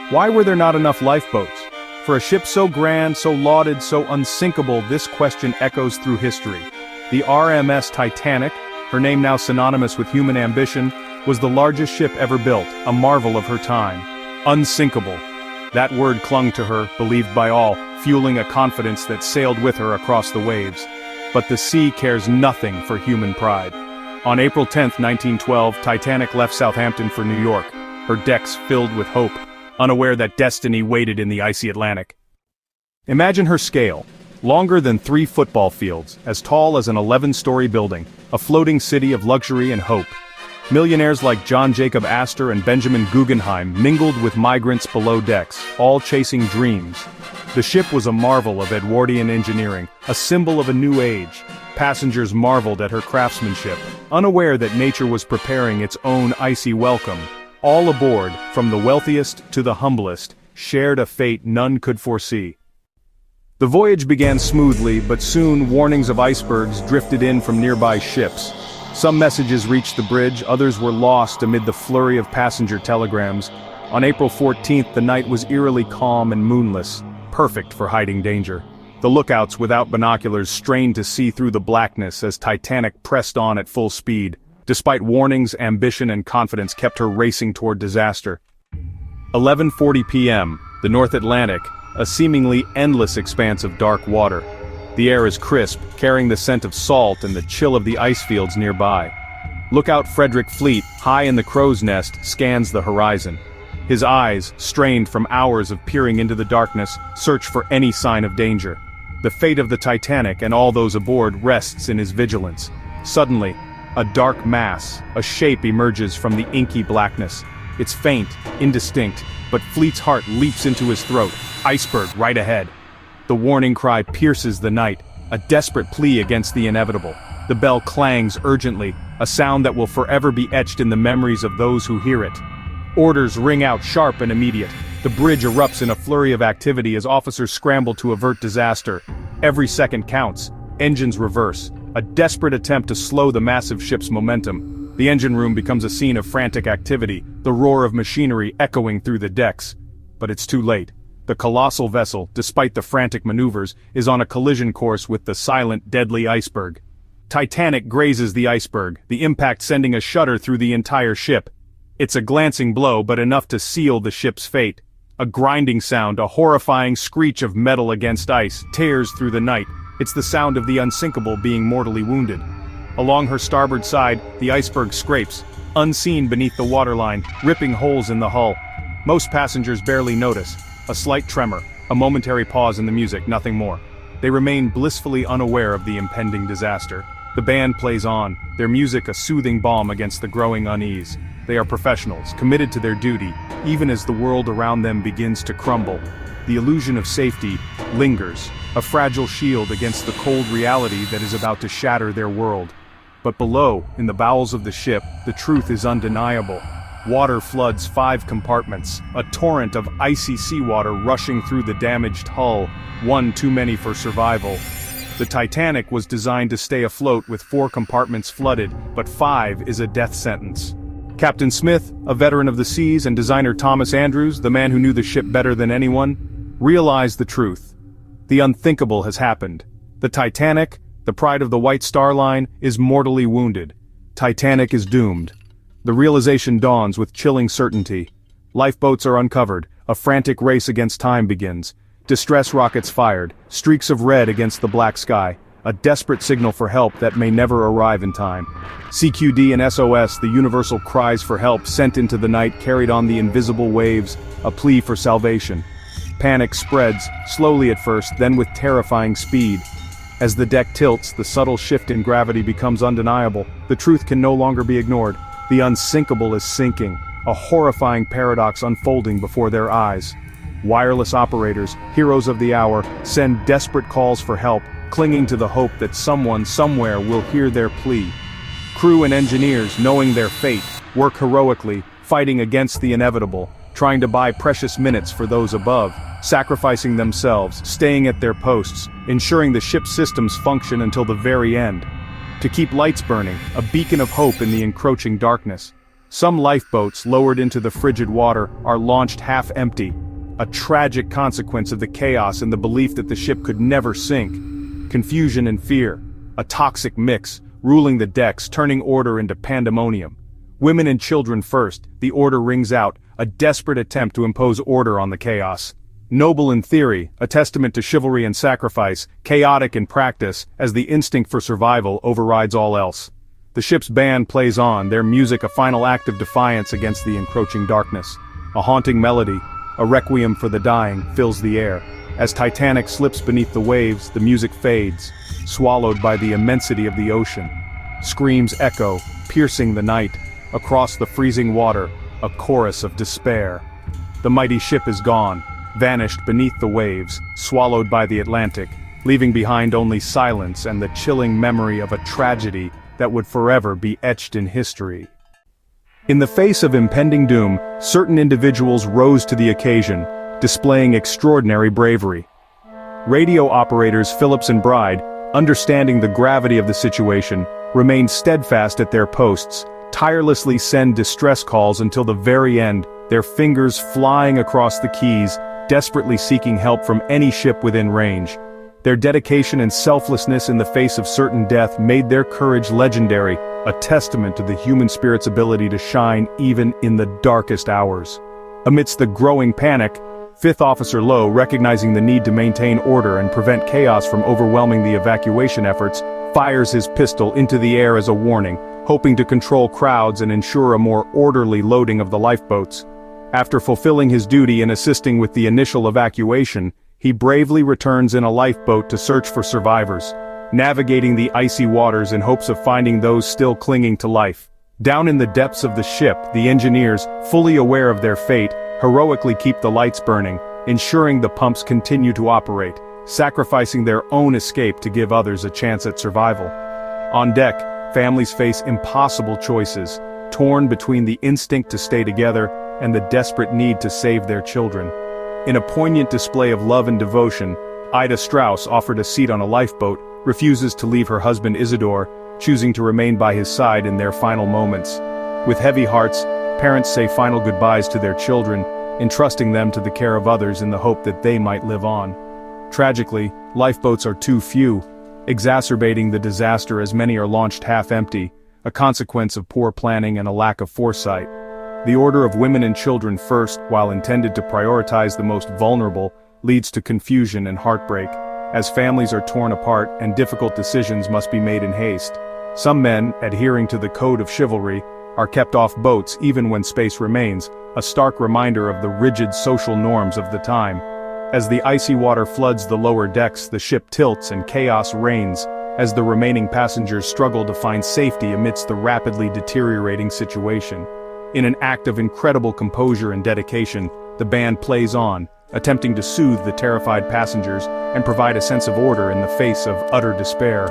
Why were there not enough lifeboats? For a ship so grand, so lauded, so unsinkable, this question echoes through history. The RMS Titanic, her name now synonymous with human ambition, was the largest ship ever built, a marvel of her time. Unsinkable. That word clung to her, believed by all, fueling a confidence that sailed with her across the waves. But the sea cares nothing for human pride. On April 10, 1912, Titanic left Southampton for New York, her decks filled with hope, unaware that destiny waited in the icy Atlantic. Imagine her scale, longer than 3 football fields, as tall as an 11-story building, a floating city of luxury and hope. Millionaires like John Jacob Astor and Benjamin Guggenheim mingled with migrants below decks, all chasing dreams. The ship was a marvel of Edwardian engineering, a symbol of a new age. Passengers marveled at her craftsmanship, unaware that nature was preparing its own icy welcome. All aboard, from the wealthiest to the humblest, shared a fate none could foresee. The voyage began smoothly, but soon warnings of icebergs drifted in from nearby ships. Some messages reached the bridge, others were lost amid the flurry of passenger telegrams. On April 14th, the night was eerily calm and moonless, perfect for hiding danger. The lookouts without binoculars strained to see through the blackness as Titanic pressed on at full speed. Despite warnings, ambition and confidence kept her racing toward disaster. 11:40 p.m., the North Atlantic, a seemingly endless expanse of dark water. The air is crisp, carrying the scent of salt and the chill of the ice fields nearby. Lookout Frederick Fleet, high in the crow's nest, scans the horizon. His eyes, strained from hours of peering into the darkness, search for any sign of danger. The fate of the Titanic and all those aboard rests in his vigilance. Suddenly, a dark mass, a shape emerges from the inky blackness. It's faint, indistinct, but Fleet's heart leaps into his throat. Iceberg right ahead. The warning cry pierces the night, a desperate plea against the inevitable. The bell clangs urgently, a sound that will forever be etched in the memories of those who hear it. Orders ring out sharp and immediate. The bridge erupts in a flurry of activity as officers scramble to avert disaster. Every second counts. Engines reverse, a desperate attempt to slow the massive ship's momentum. The engine room becomes a scene of frantic activity, the roar of machinery echoing through the decks. But it's too late. The colossal vessel, despite the frantic maneuvers, is on a collision course with the silent, deadly iceberg. Titanic grazes the iceberg, the impact sending a shudder through the entire ship. It's a glancing blow, but enough to seal the ship's fate. A grinding sound, a horrifying screech of metal against ice, tears through the night. It's the sound of the unsinkable being mortally wounded. Along her starboard side, the iceberg scrapes, unseen beneath the waterline, ripping holes in the hull. Most passengers barely notice. A slight tremor, a momentary pause in the music, nothing more. They remain blissfully unaware of the impending disaster. The band plays on, their music a soothing balm against the growing unease. They are professionals, committed to their duty, even as the world around them begins to crumble. The illusion of safety lingers, a fragile shield against the cold reality that is about to shatter their world. But below, in the bowels of the ship, the truth is undeniable. Water floods 5 compartments, a torrent of icy seawater rushing through the damaged hull, one too many for survival. The Titanic was designed to stay afloat with 4 compartments flooded, but 5 is a death sentence. Captain Smith, a veteran of the seas, and designer Thomas Andrews, the man who knew the ship better than anyone, realized the truth. The unthinkable has happened. The Titanic, the pride of the White Star Line, is mortally wounded. Titanic is doomed. The realization dawns with chilling certainty. Lifeboats are uncovered, a frantic race against time begins. Distress rockets fired, streaks of red against the black sky, a desperate signal for help that may never arrive in time. CQD and SOS, the universal cries for help sent into the night, carried on the invisible waves, a plea for salvation. Panic spreads, slowly at first, then with terrifying speed. As the deck tilts, the subtle shift in gravity becomes undeniable. The truth can no longer be ignored. The unsinkable is sinking, a horrifying paradox unfolding before their eyes. Wireless operators, heroes of the hour, send desperate calls for help, clinging to the hope that someone somewhere will hear their plea. Crew and engineers, knowing their fate, work heroically, fighting against the inevitable, trying to buy precious minutes for those above, sacrificing themselves, staying at their posts, ensuring the ship's systems function until the very end. To keep lights burning, a beacon of hope in the encroaching darkness. Some lifeboats lowered into the frigid water are launched half-empty, a tragic consequence of the chaos and the belief that the ship could never sink. Confusion and fear, a toxic mix, ruling the decks, turning order into pandemonium. Women and children first, the order rings out, a desperate attempt to impose order on the chaos. Noble in theory, a testament to chivalry and sacrifice, chaotic in practice, as the instinct for survival overrides all else. The ship's band plays on, their music a final act of defiance against the encroaching darkness. A haunting melody, a requiem for the dying, fills the air. As Titanic slips beneath the waves, the music fades, swallowed by the immensity of the ocean. Screams echo, piercing the night. Across the freezing water, a chorus of despair. The mighty ship is gone, vanished beneath the waves, swallowed by the Atlantic, leaving behind only silence and the chilling memory of a tragedy that would forever be etched in history. In the face of impending doom, certain individuals rose to the occasion, displaying extraordinary bravery. Radio operators Phillips and Bride, understanding the gravity of the situation, remained steadfast at their posts, tirelessly send distress calls until the very end, their fingers flying across the keys, desperately seeking help from any ship within range. Their dedication and selflessness in the face of certain death made their courage legendary, a testament to the human spirit's ability to shine even in the darkest hours. Amidst the growing panic, Fifth Officer Lowe, recognizing the need to maintain order and prevent chaos from overwhelming the evacuation efforts, fires his pistol into the air as a warning, hoping to control crowds and ensure a more orderly loading of the lifeboats. After fulfilling his duty and assisting with the initial evacuation, he bravely returns in a lifeboat to search for survivors, navigating the icy waters in hopes of finding those still clinging to life. Down in the depths of the ship, the engineers, fully aware of their fate, heroically keep the lights burning, ensuring the pumps continue to operate, sacrificing their own escape to give others a chance at survival. On deck, families face impossible choices, torn between the instinct to stay together and the desperate need to save their children. In a poignant display of love and devotion, Ida Strauss, offered a seat on a lifeboat, refuses to leave her husband Isidore, choosing to remain by his side in their final moments. With heavy hearts, parents say final goodbyes to their children, entrusting them to the care of others in the hope that they might live on. Tragically, lifeboats are too few, exacerbating the disaster as many are launched half-empty, a consequence of poor planning and a lack of foresight. The order of women and children first, while intended to prioritize the most vulnerable, leads to confusion and heartbreak, as families are torn apart and difficult decisions must be made in haste. Some men, adhering to the code of chivalry, are kept off boats even when space remains, a stark reminder of the rigid social norms of the time. As the icy water floods the lower decks, the ship tilts and chaos reigns, as the remaining passengers struggle to find safety amidst the rapidly deteriorating situation. In an act of incredible composure and dedication, the band plays on, attempting to soothe the terrified passengers and provide a sense of order in the face of utter despair.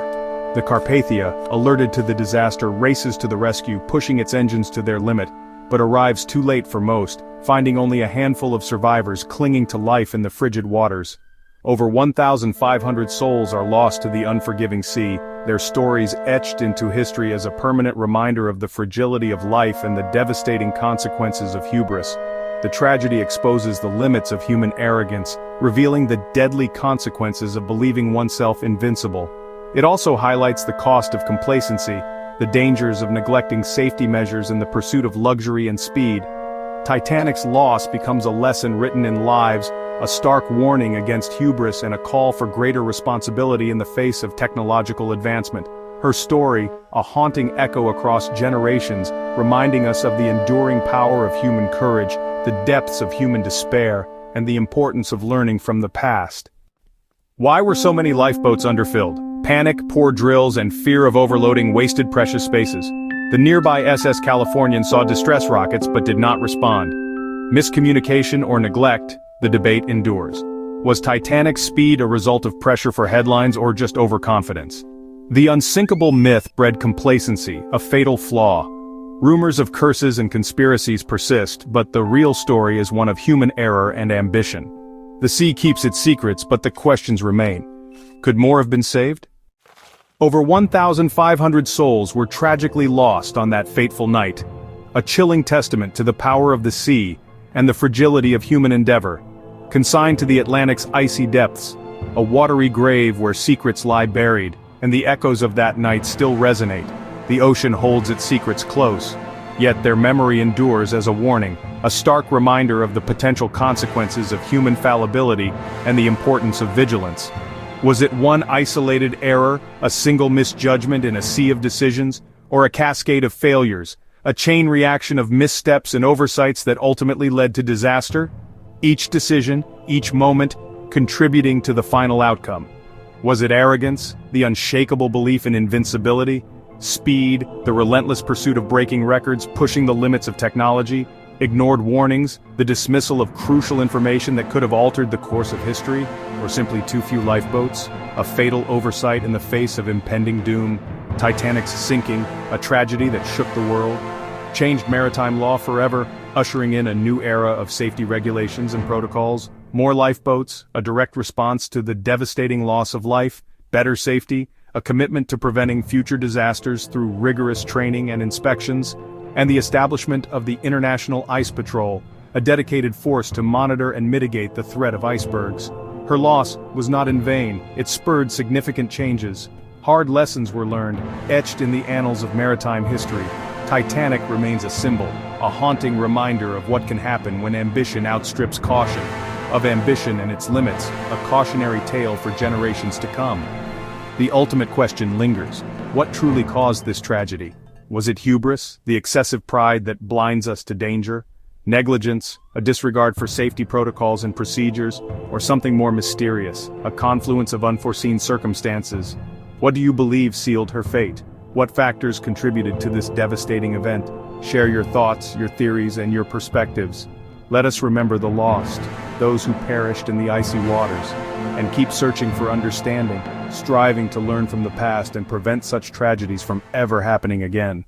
The Carpathia, alerted to the disaster, races to the rescue, pushing its engines to their limit, but arrives too late for most, finding only a handful of survivors clinging to life in the frigid waters. Over 1,500 souls are lost to the unforgiving sea, their stories etched into history as a permanent reminder of the fragility of life and the devastating consequences of hubris. The tragedy exposes the limits of human arrogance, revealing the deadly consequences of believing oneself invincible. It also highlights the cost of complacency, the dangers of neglecting safety measures in the pursuit of luxury and speed. Titanic's loss becomes a lesson written in lives, a stark warning against hubris and a call for greater responsibility in the face of technological advancement. Her story, a haunting echo across generations, reminding us of the enduring power of human courage, the depths of human despair, and the importance of learning from the past. Why were so many lifeboats underfilled? Panic, poor drills, and fear of overloading wasted precious spaces. The nearby SS Californian saw distress rockets but did not respond. Miscommunication or neglect, the debate endures. Was Titanic's speed a result of pressure for headlines or just overconfidence? The unsinkable myth bred complacency, a fatal flaw. Rumors of curses and conspiracies persist, but the real story is one of human error and ambition. The sea keeps its secrets, but the questions remain. Could more have been saved? Over 1,500 souls were tragically lost on that fateful night. a chilling testament to the power of the sea and the fragility of human endeavor. Consigned to the Atlantic's icy depths, a watery grave where secrets lie buried, and the echoes of that night still resonate. The ocean holds its secrets close, yet their memory endures as a warning, a stark reminder of the potential consequences of human fallibility and the importance of vigilance. Was it one isolated error, a single misjudgment in a sea of decisions, or a cascade of failures, a chain reaction of missteps and oversights that ultimately led to disaster? Each decision, each moment, contributing to the final outcome. Was it arrogance, the unshakable belief in invincibility, speed, the relentless pursuit of breaking records, pushing the limits of technology, ignored warnings, the dismissal of crucial information that could have altered the course of history, or simply too few lifeboats, a fatal oversight in the face of impending doom, Titanic's sinking, a tragedy that shook the world, changed maritime law forever, ushering in a new era of safety regulations and protocols, more lifeboats, a direct response to the devastating loss of life, better safety, a commitment to preventing future disasters through rigorous training and inspections, and the establishment of the International Ice Patrol, a dedicated force to monitor and mitigate the threat of icebergs. Her loss was not in vain, it spurred significant changes. Hard lessons were learned, etched in the annals of maritime history. Titanic remains a symbol, a haunting reminder of what can happen when ambition outstrips caution, of ambition and its limits, a cautionary tale for generations to come. The ultimate question lingers: what truly caused this tragedy? Was it hubris, the excessive pride that blinds us to danger? Negligence, a disregard for safety protocols and procedures, or something more mysterious, a confluence of unforeseen circumstances? What do you believe sealed her fate? What factors contributed to this devastating event? Share your thoughts, your theories, and your perspectives. Let us remember the lost, those who perished in the icy waters, and keep searching for understanding, striving to learn from the past and prevent such tragedies from ever happening again.